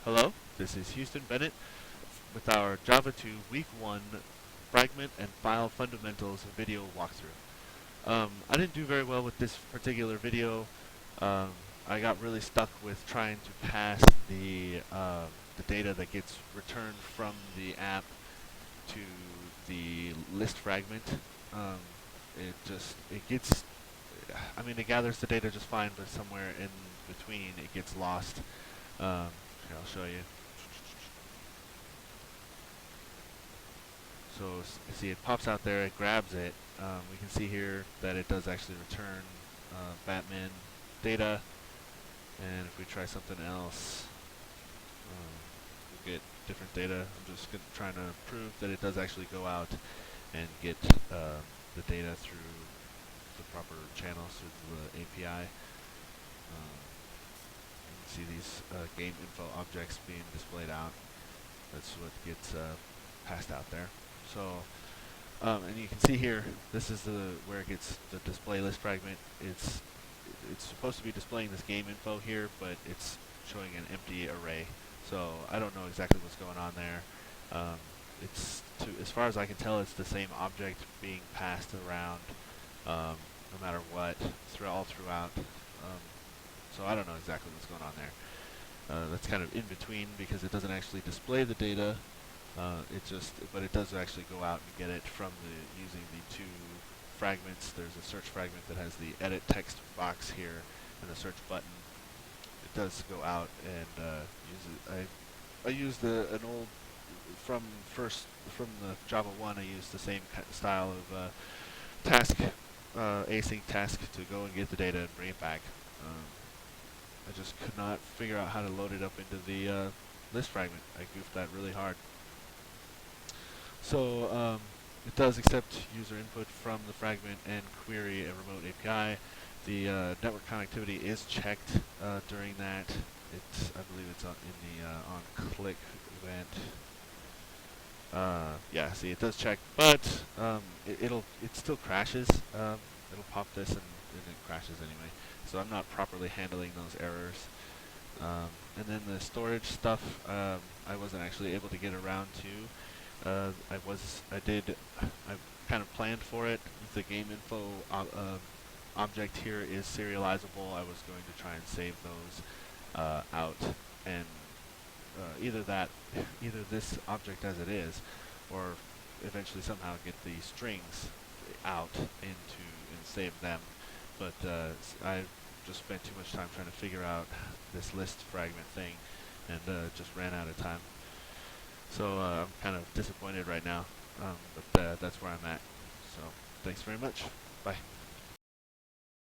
Hello, this is Houston Bennett with our Java2 Week 1 Fragment and File Fundamentals video walkthrough. I didn't do very well with this particular video. Um, I got really stuck with trying to pass the data that gets returned from the app to the list fragment. Um, it gathers the data just fine, but somewhere in between it gets lost. Here, I'll show you. So see, it pops out there, it grabs it. We can see here that it does actually return Batman data. And if we try something else, we get different data. I'm just trying to prove that it does actually go out and get the data through the proper channels through the API. You can see these game info objects being displayed out. That's what gets passed out there. So, and you can see here, this is where it gets the display list fragment. It's supposed to be displaying this game info here, but it's showing an empty array. So I don't know exactly what's going on there. As far as I can tell, it's the same object being passed around, no matter what, all throughout. So I don't know exactly what's going on there. That's kind of in between because it doesn't actually display the data. But it does actually go out and get it from using the two fragments. There's a search fragment that has the edit text box here and the search button. It does go out and use it. I used an old from the Java1. I used the same style of async task to go and get the data and bring it back. I just could not figure out how to load it up into the list fragment. I goofed that really hard. So it does accept user input from the fragment and query a remote API. The network connectivity is checked during that. I believe it's in the on click event. Yeah, see, it does check, but it still crashes. It'll pop this and it crashes anyway. So I'm not properly handling those errors. And then the storage stuff, I wasn't actually able to get around to. I kind of planned for it. The game info object here is serializable. I was going to try and save those out, and either this object as it is, or eventually somehow get the strings out and save them. But I just spent too much time trying to figure out this list fragment thing, and just ran out of time. So I'm kind of disappointed right now, but that's where I'm at. So thanks very much. Bye.